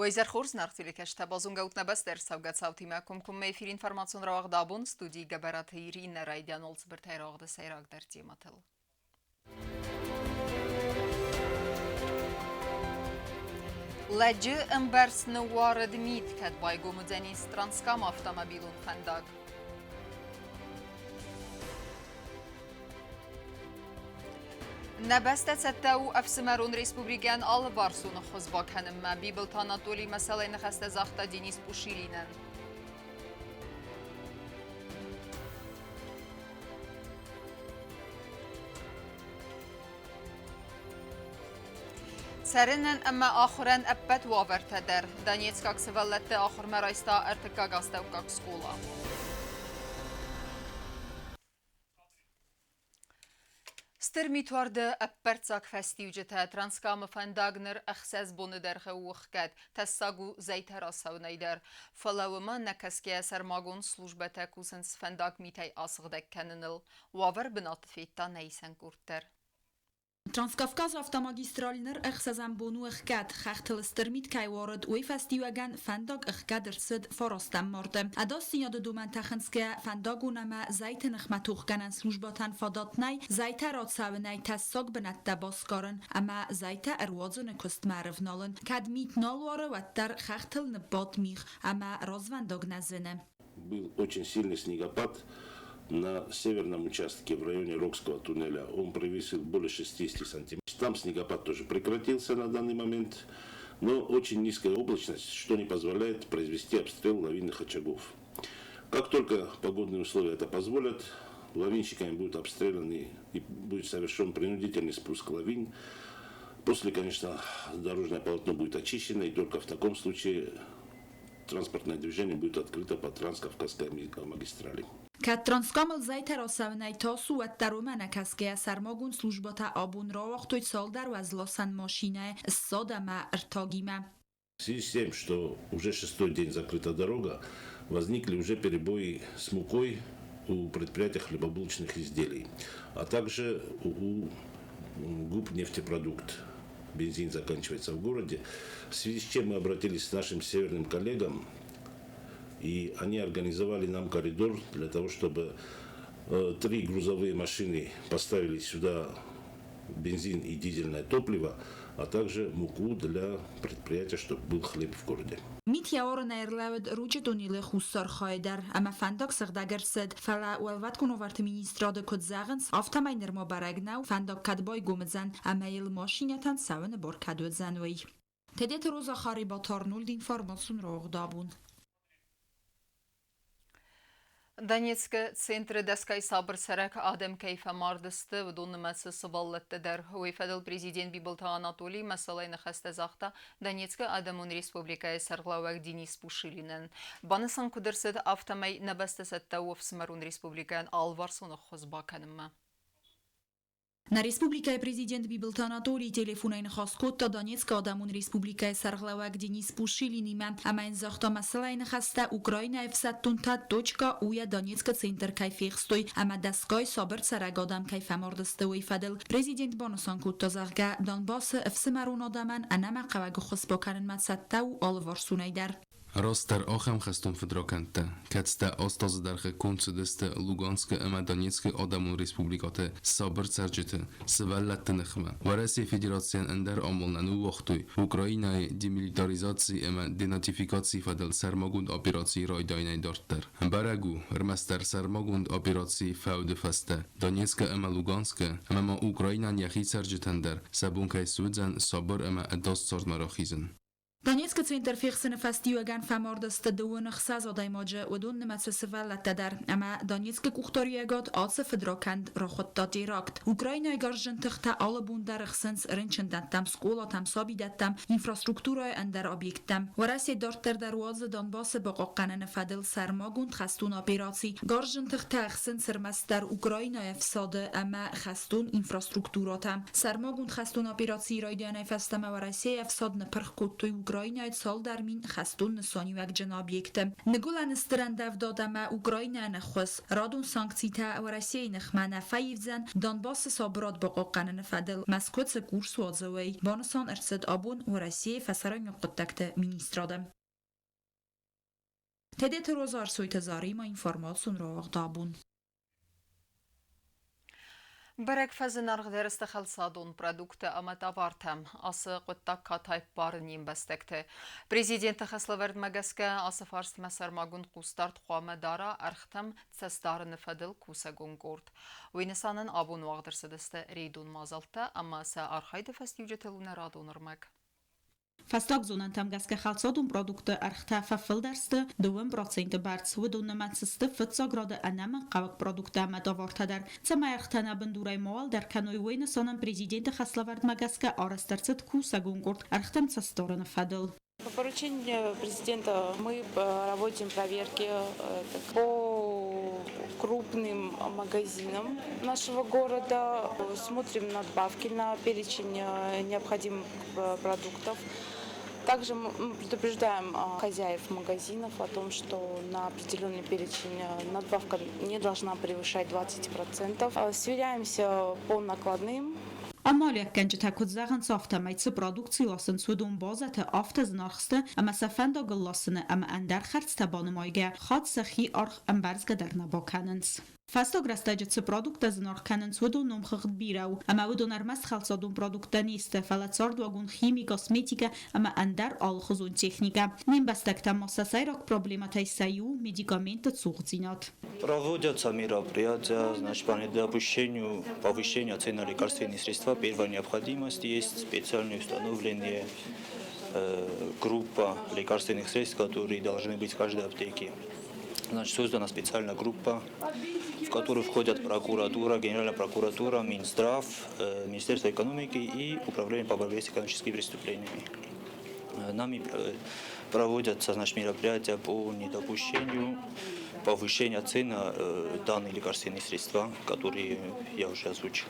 ویزر خورز نرتیلی کشته بازون گوت نبستر سوگت ساوتی مکم کم میفیر اینفرماسیون راغ دابون ستودی گبرات هیرین رایدیان اولز برتای راغ ده سیراغ در تیماتل. لجه امبرس نوارد مید کد بایگو مدنیس ترانسکام автомобилун فندق. نبست ستاو افسمرون ريسبوبليكان آلبارسون خزباك هنما بيبلتانا طولي مسألة نخست زاختا دينيس بوشيلينن. سرنن اما آخرن ابت وابرت در دانيتسكاك سفلت آخر مرايستا ارتكاك استوكاك سكولا. سترميتوارد أبرتساك فستيوجتا ترانسكام فانداغنر أخساس بوندرخ وخكاد تساقو زيت راسو نيدر فلو ما نكسكي سرماغون سلوجبتا كوسنس فانداغ ميتاي آسغدك كاننل وافر بناطفيتا نيسان كورتر. Transkavkaz avtomagistralner echsazam bonu echkad chachtelstermit kai warad oi festiwagan fandag echkader sid forostam morde. Adas yad do mantachenske fandagunama zaiten echmatuchganan slujbatan fadatnai zaita ratsavenai tassag benatta baskaren ama zaita erwadzene kostmarevnalen kad mit nalware wattar chachtel nebat mich ama razvandag nazene. Был очень сильный снегопад на северном участке в районе Рокского туннеля. Он превысил более 60 сантиметров. Там снегопад тоже прекратился на данный момент, но очень низкая облачность, что не позволяет произвести обстрел лавинных очагов. Как только погодные условия это позволят, лавинщиками будут обстреляны и будет совершен принудительный спуск лавин. После, конечно, дорожное полотно будет очищено, и только в таком случае транспортное движение будет открыто по Транскавказской магистрали. Kad transkamal zajta rasavnaj tasu و ترومنه کس که سرماگون سلوجبات آبون را وقتی سال در و از لاسن ماشینه سادم ارتاگیمه. В связи с тем, что уже шестой день закрыта дорога, возникли уже перебои с мукой у предприятий хлебобулочных изделий, а также у ГУП «Нефтепродукт». Бензин заканчивается в городе, в связи с чем мы обратились к нашим северным коллегам, и они организовали нам коридор для того, чтобы 3 грузовые машины поставили сюда бензин и дизельное топливо, а также муку для предприятия, чтобы был хлеб в городе. Mit jaren erlaubt Rujedonile Hussar Khaider, ama fandag sagdager said, fala walvat kunovart ministrade kod zagens, afta meiner ma baragnau, fandag kadboy gumzan, ama il mashinatan sawen bor kadod zanoi. Tedet roza kharibatar nul information rogdabun. Донецк центр Даскай Сабр Сарак Адам Кейфа Мардысты вдун мәсі сыбаллатты дар. Уйфадыл президент Бибылта Анатолий мәсалайны хасты зақта Донецк Адамун Республикай сарглауак Денис Пушилинен. Банысан кудырсыд автомай набасты сәтті офсымарун республикаен алварсуны хозбаканымма. Na Республикай президент Бибылта Анатолий телефонайн хаскотта Донецк Адамун Республикай сарглауак Денис Пушилинима, ама ин захта масалайн хаста Украина f7.uya Донецк центр кайфехстой, ама Даскай Сабр Сарак Адам кайфа мардысты уйфадыл. Президент банысан кутта зарга Донбасс фсымарун адаман анама қавагу хозбаканын матсаттау алварсунайдар. Ростер Ахам хастун федраканта, кацта остаз дархе концедесте Луганска ама Донецк Адамун Республикате Сабр Сарджете Севаллат Нахма. Вараси Федерацион Эндер Амолнану Вахтуй Украинай демилитаризации ама денатификации фадал Сармагунд операции Райдайнай Дортер. Барагу Рмастер Сармагунд операции Фауд Фаста Донецк ама Луганска ама Украина Яхи Сарджетендер Сабункай Судзан Сабр ама Адас Сардмарахизен. Донецк центр фехсен фестиваган фамардست دوون خساز دایماجه و دون متسفل تدر اما دونецк کختاریگات آس فدراکند را خود دادیراکت اوکراینای گارجن تخت آل بوندر خسنس رنچندتم سکولاتم سابیدتم اینفراسترکتورای اندر آبیکتم و رسی دارتر درواز دانباس بقاقنن فدل سرماگوند خستون اپیراسی گارجن تخت خسنس رمستر اوکراینای افساده اما خستون اینفراسترکتوراتم سرماگوند خستون اپیراسی رایدیانای فستم و رسی افساد نپرخ کتوی اوکراینای سال در مین خستون نسانی وک جناب یکتم نگولن استرند دادم اوکراینا نخوس رادون سانکسیتا و روسیه نخمنه فیفزن دانباس صابرات بقاقن نفدل مسکوت سکورس وازوی بانسان ارسد آبون و روسیه فسران قدکت مینیسترادم تدیت روزار سویت زاری ما اینفورماسیون رو دابون Berek fazenar derste xalsadun produkte amat avartam ası quttak katayp barnim bestekte. Prezidenti xaslaverd magaske ası farst mesarmagun qustart xwame dara arxtam tsesdarını fadil kusagun gord. Winisanın abun wagdırsidiste reydun mazalta ama sa arxaydı festiujetelune radonırmak. Fastag zonantám gaske xalsadun produkte archta fafilderste 2% barts ودون متسسته 40 grade anam qavak produkte madavartadar tsama archtana benduray moal dar kanoi weynesanan prezident xaslavard magaske arastarset kusagun gord archtam tsastorana fadil. По поручению президента мы проводим проверки по крупным магазинам нашего города, смотрим надбавки на перечень необходимых продуктов. Также мы предупреждаем хозяев магазинов о том, что на определенный перечень надбавка не должна превышать 20%. Сверяемся по накладным. Amalia kent takut zagen softa meitse produktie lassen zu dum bazate aftes nachste ama safanda gelassene ama andar khartsta banmoyge khat sachi arch am barzge der nabakanens Fastog rastagetze produkte znarch kanens wudun numkhd birau ama wudun armas khalsadun produkte niste falatsard wagun chemie kosmetika ama andar alkhuzun technika nim bastakta массасайрак проблематай саю медикаменты цугцинат Проводятся мероприятия, значит, по недопущению повышения цен на лекарственные средства первой необходимости. Есть специальное установление группа лекарственных средств, которые должны быть в каждой аптеке. Значит, создана специальная группа, в которую входят прокуратура, Генеральная прокуратура, Минздрав, Министерство экономики и Управление по борьбе с экономическими преступлениями. Нами проводятся, значит, мероприятия по недопущению повышения цен на данные лекарственные средства, которые я уже озвучил.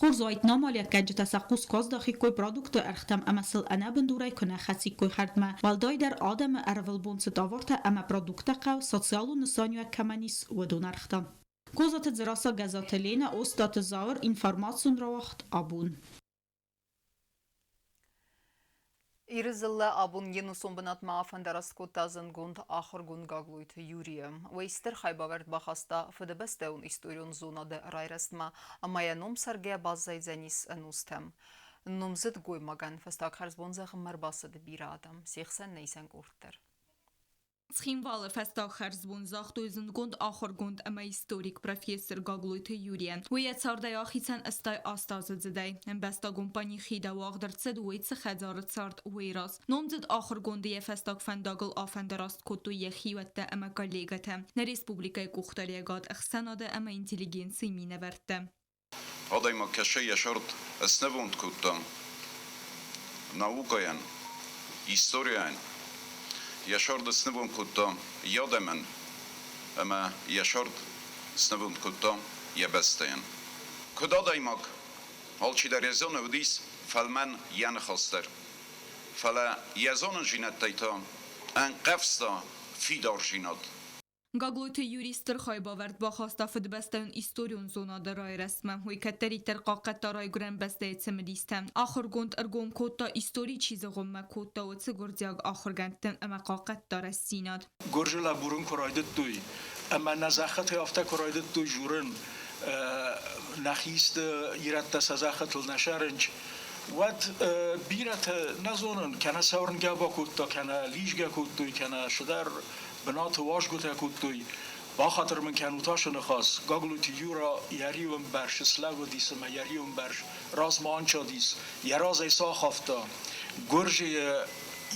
Хурзойт намалия кенджта сақус каздахи кой продукты архтам амасыл ана бендурай кона хатси кой хардма валдай дар адам арвал бунсы даварта ама продукта қав социалу нысаню каманис удун архтам. Козат зраса газателена остат завр информацион равахт абун. Ирзылла абун енусон бинат мафандарас котазын гунд ахыр гунд гаглуйт юрием. Вейстер хайбаверд бахаста фдбстеун историон зонада райрастма, амая ном сарге баззайзанис анустем. Номзид гоймаган фастак харзбонзах марбасад бирадам, сехсен нейсен гуртер. Schimwale festdag Herzbun sagt duizend gund achorgund ama historik professor Gagluyte Yurien. Wiyet sarday achitsen astay astazed zedey. En besta gumpani khida wagder tsed witse khadarat sart wiras. Nomzed achorgundi festdag fandagel afendarast kotu yechiwette ama kollegate. Na Respublika Kuchtariegat ixsanade ama intelligensi mineverte. Adayma kashe yashart snevund kutam. Naukayan, historian. Yaşardı sınıfım kuttam, yademen, ama yaşardı sınıfım kuttam, yabesteyen. Kudadaymak, alçıda rezonu udis, falmen yan xaster. Fala yazonun jinettayta, en qefsta fidar jinat. Gagluyte jurister haybavert baxasta fidbesteun istorion zonada ray resme, hogy ketteri terqaqetta ray guren beste etsemedistem. Axorgond ergom kotta istori çizigom me kotta o tsigurdiag axorgentten eme qaqetta ressinad. Gorjela burun koraydet duy, ama nazaxat yafta koraydet duy jurun, naxist yiratta sazaxatl nasharinch. Wat birat nazonen, kana saurn gaba kotta, kana liżga kottuy, kana shudar بنات واش گوته کودوی با خاطر من کنوتاش نخواست گاگلوتی یورا یریوم برش سلاو دیسم یریوم برش راز مانچا دیس یراز ایسا خافتا گرج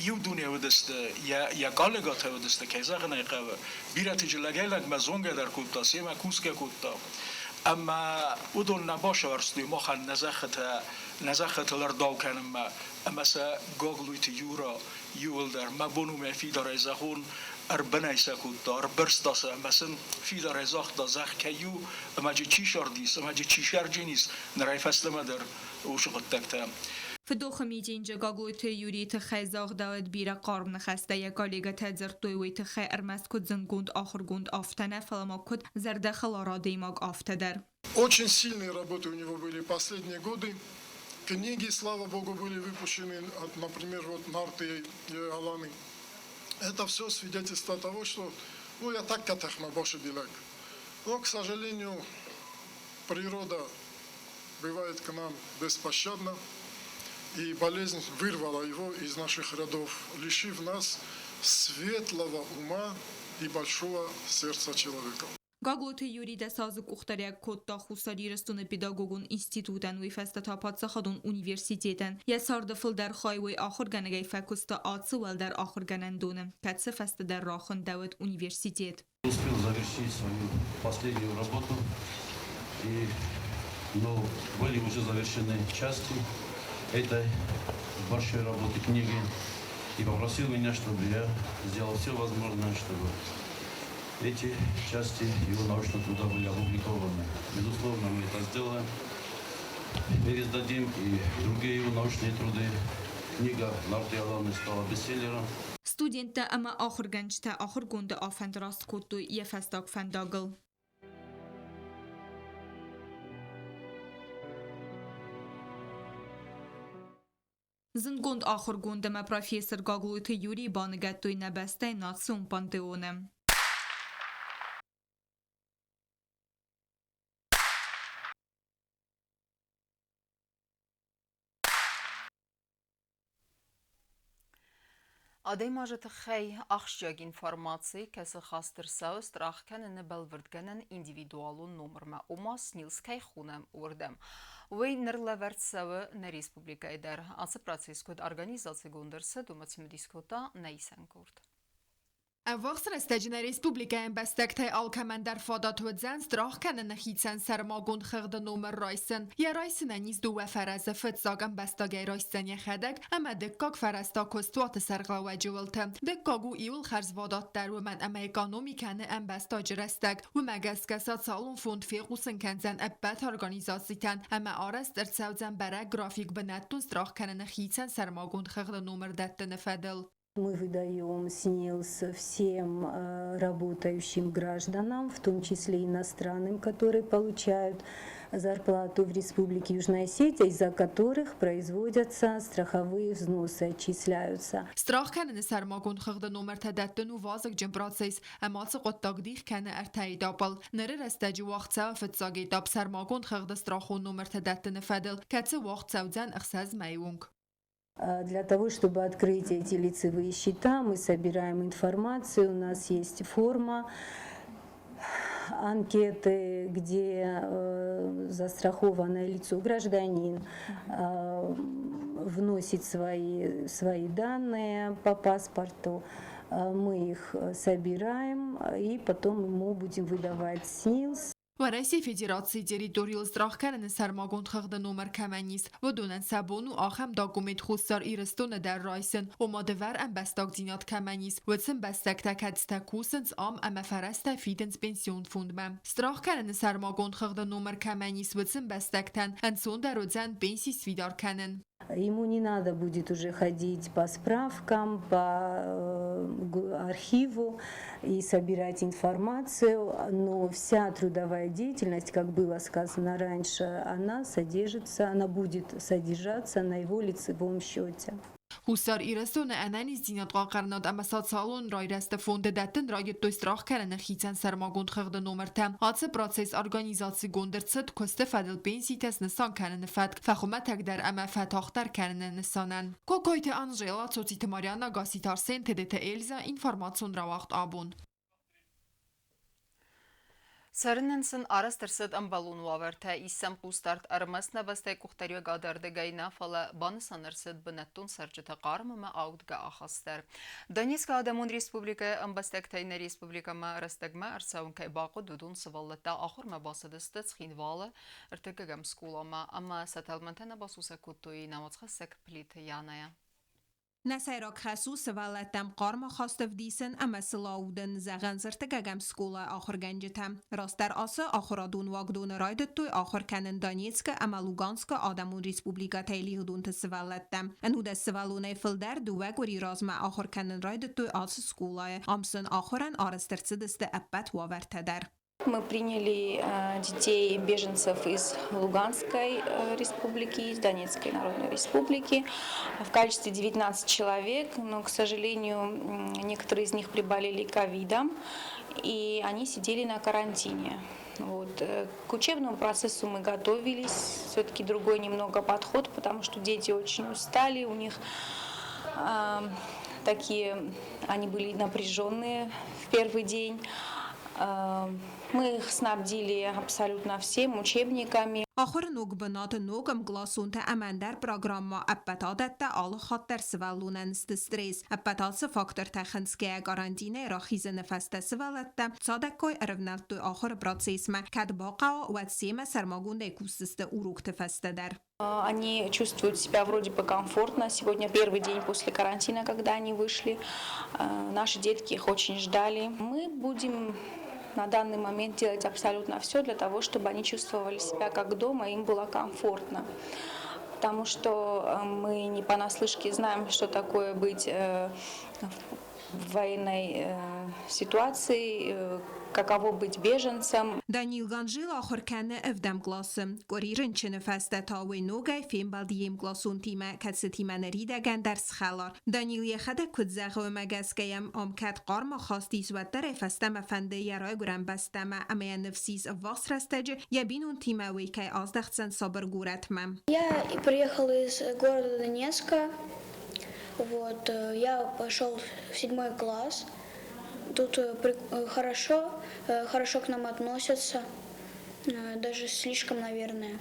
یو دنیا ودسته یا گالگات ودسته که زغ نیقوه بیرت جلگیلگ مزونگه در کودتا سیما کوسکه کودتا اما ودون نباشه ورستوی ما خان نزخت لرداو کنم اما سا گاگلوتی یورا یول در ما بونو مفی در ایزخون اربنایسا کودتا اربرستاسا مثلا فی در ایزاخ دا زخ کیو اما جی چی شاردیس اما جی چی شارجینیس نرای فستما در اوشقت تکتا فدوخ میتین جگاگوی یوری تخیزاغ داود بیره قارب نخسته یا کالیگا تدزر توی تخی ارمست کد زنگوند آخر گوند آفتنه فلما کد زردخل آراده ماگ آفتدر. Очень сильные работы у него были последние годы. Книги, слава богу, были выпущены, например, вот Нарты и Аланы. Это все свидетельство того, что я так катахма больше делаю. Но, к сожалению, природа бывает к нам беспощадна, и болезнь вырвала его из наших рядов, лишив нас светлого ума и большого сердца человека. گاگوت یوری ده سازک اختریک کد تا خوستاری رستون پیداگوگون اینستیتوتن وی فستا تا پادسخادون اونیورسیتیتن یا ساردفل در خواهی آخر گنگی فکستا آتس ول در آخر گنندونم کتس فست در راخن داود اونیورسیتیت. Успел завершить свою последнюю работу, но были уже завершены части этой большой работы книги и попросил меня, чтобы я сделал все возможное, чтобы эти части его научного труда были опубликованы. Безусловно, мы это сделаем, переиздадим и другие его научные труды. Книга Нарты Аланы стала бестселлером. Студента اما آخر گنج تا آخر گونده آفند راست کتو یه فستاک فنداگل. زنگوند آخر گونده ما پروفیسور گاگلوت یوری بانگت توی نبسته ناتسون پانتئونم. Adem może tchej achszjag informacji, kese chaster saus drachkenen belverdgenen individualun numerma umas nilskej chunem urdem. Wy nerlevert sawe na Respublika eder. Ase proces kod organizacji gunderse dumacim diskuta neisenkurt. وقت رستجن ریسپوبلیکا بستکتای آلکمن در فادات و زن استراخ کنن نخیتسن سرماگوند خغد نومر رایسن یا رایسن نیز دو فرز فتزاگم بستاگی رایسن یا خدک اما دکاک فرستا کستوات سرغلا و جولتم دکاگو ایول خرز وادات در و من اما اکانومی کنه ام بستاج رستک و مگس کسات سالون فوند فیقوسن کنزن ابت ارگانیزاسیتن اما آرست در سوزن برای گرافیک بنتون استراخ کنن نخیتسن سرماگوند خغد نومر دتن فدل. Мы выдаем СНИЛС всем работающим гражданам, в том числе иностранным, которые получают зарплату в Республике Южная Осетия, из-за которых производятся страховые взносы, отчисляются. Страх کنن سرماگون خغد نومر تدتن و وازق جمبراتسیس اما سقط تقدیخ کنه ارتای دابل نره رستجی وقت سوا فتزاگی داب سرماگون خغد استراخون نومر تدتن فدل کتس وقت سوزن اخساز میونگ. Для того, чтобы открыть эти лицевые счета, мы собираем информацию, у нас есть форма, анкеты, где застрахованное лицо, гражданин, вносит свои данные по паспорту, мы их собираем и потом ему будем выдавать СНИЛС. و رئیس فدراسیون تریتوریال استراخ کردن سرماگوند خغد نومر کمنیست و دونن سبون و آخم داگومید خوستار ایرستون در رایسن و مادور ام بستاک زینات کمنیست و سم بستک تکدستا کوسنس اما فرست فیدنس پنسیون فوندمم. استراخ کردن سرماگوند خغد نومر کمنیست و سم بستکتن انسون در روزن پنسی سویدار کنن. Ему не надо будет уже ходить по справкам, по архиву и собирать информацию, но вся трудовая деятельность, как было сказано раньше, она будет содержаться на его лицевом счете. خوستار ایرستون انانیز دینات قاقرناد اما سات سالون رای رست فونده دتن رای دو استراخ کرن خیتن سرماگوند خغد نومرتم آتس پروسس ارگانیزاسی گوندر ست کست فدل بینسی تس نسان کرن فد فخومتک در اما فتاختر کرن نسانن. کوکویت انجیلا توتیت ماریانا گاسیتار سنت دت ایلزا اینفورماسیون را وقت آبون. Սարնենսն արաստրսդ ըմբալուն վավերթը իսեմ պուստարտ արմաս նավաստայ կուղտարյո գադարդը գայնա ֆալը բանսանրսդ բնետուն սարջտը կարմը աուտ գա ախաստեր։ Դոնեցկա Ադամուն Ռեսպուբլիկա ըմբաստակտայնը Ռեսպուբլիկամա արաստագմա արսավունքայ բաղու դուդուն սվալլետա ախորմա բասադստыц խինվալը ըրտկգամ սկուլամա ամա սատալմենտենը բասուսա կուտույի նամացխասեք պլիտ յանայա։ Nasayrak خصوص ولتم قارما خواستف دیسن اما سلاودن زغن زرتگگم سکولا آخر گنجتم. راستر آسه آخرادون واگدون رایدت توی آخر کنن دانیتسک اما لوگانسک آدمون ریسپوبلیکا تیلی هدون تسولتم. انو ده سوالونه فلدر دوگوری رازم آخر کنن رایدت توی آس سکولای آمسن آخرن آرسترسدست ابت واورتدر. Мы приняли детей беженцев из Луганской республики, из Донецкой Народной Республики в количестве 19 человек, но, к сожалению, некоторые из них приболели ковидом, и они сидели на карантине. Вот. К учебному процессу мы готовились, все-таки другой немного подход, потому что дети очень устали, у них они были напряженные в первый день. Мы их снабдили абсолютно всем учебниками. آخر نوگ بنات نوگم گلاسون تا امندر پروگرام اپتادت تا آل خاطر سوالونن استرس اپتاد فاکتور تخنسکه گارانتینه را خیز نفست سوالت تا صادق کوی ارونالد تو آخر پروسیسم کد باقا و سیم سرماگونده کوسست اوروک تفسته در. Они чувствуют себя вроде бы комфортно. Сегодня первый день после карантина, когда они вышли. Наши детки их очень ждали. Мы будем на данный момент делать абсолютно все для того, чтобы они чувствовали себя как дома, им было комфортно. Потому что мы не понаслышке знаем, что такое быть в военной ситуации, каково быть беженцем. Даниил Ганжил آخر کنه افدم گلاسم. گریرن چه نفسته تاوی نوگای فیم بالدیم گلاسون تیمه کدس تیمه نریدگن درس خلار. دانیل یخده کد زغو مگسکیم کد قارما خواستیز و در فسته مفنده یرای گرم بستمه اما نفسیز واس رستج یبینون تیمه وی که آزدختسن صبر گورت مم. Я приехала из города Донецка. Вот, я пошел в 7 класс. Тут хорошо к нам относятся, даже слишком, наверное.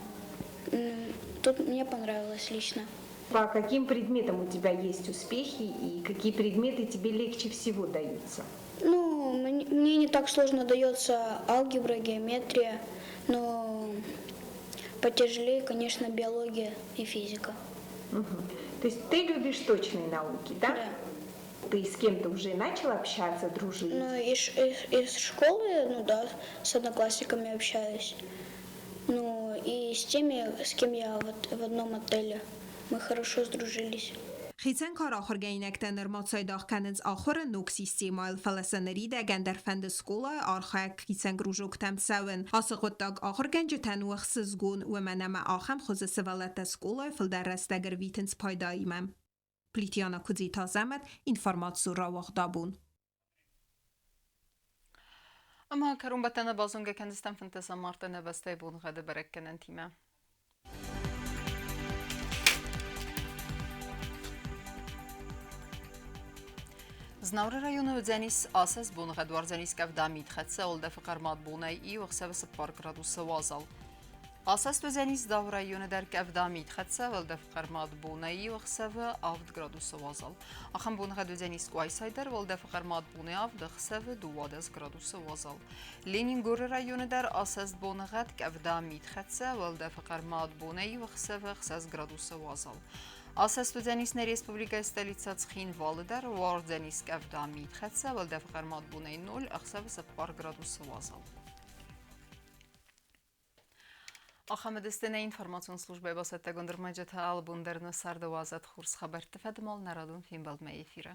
Тут мне понравилось лично. По каким предметам у тебя есть успехи и какие предметы тебе легче всего даются? Ну, мне не так сложно дается алгебра, геометрия, но потяжелее, конечно, биология и физика. Угу. То есть ты любишь точные науки, да? Да. Ты с кем-то уже начал общаться, дружить? Ну, из школы, ну да, с одноклассниками общаюсь. Ну, и с теми, с кем я в одном отеле. Мы хорошо сдружились. خیزن کار آخر گینک تنر ماتسای داخ کننز آخر نوک سیستیمال فلسنری دگن در فند سکولا آرخاک خیزن گروژوک تم سون آسقوت داگ آخر گنج تنوخ سزگون و منم آخم خوز سوالت سکولا فل در رستگر ویتنس پایداییمم. پلیتیانا کدی تازمت اینفرماتسو را وقدابون. اما کرون بتنه بازونگه کندستم فنتسا مارتنه بسته بون غده برکنن تیمه. Znavre rayonu Zenis asas bunğa dwar Zenis kavda mitxatsa olda fqarmat bunay i وخسب 4 gradus wazal. Asas to Zenis dav rayonu der kavda mitxatsa olda fqarmat bunay i وخسب 7 gradus wazal. Axam bunğa do Zenis qaysayder olda fqarmat bunay 7 وخسب 12 gradus wazal. Leningor rayonu der asas bunğa kavda mitxatsa olda fqarmat bunay i وخسب 6 gradus wazal. Ասաս Տուզենիսներ Ռեսպուբլիկայի ստելիցած խին վալդար Վարձենիս կավդամի թխեցը վլդեվ խարմատ բունեի 0 ախսավը սպար գրադուսը վազալ։ Ախամեդստենե ինформացիոն службе басетте гондырмаджета албундерны сарды вазат хурс хабар тефедмол народун фимбалдме эфира.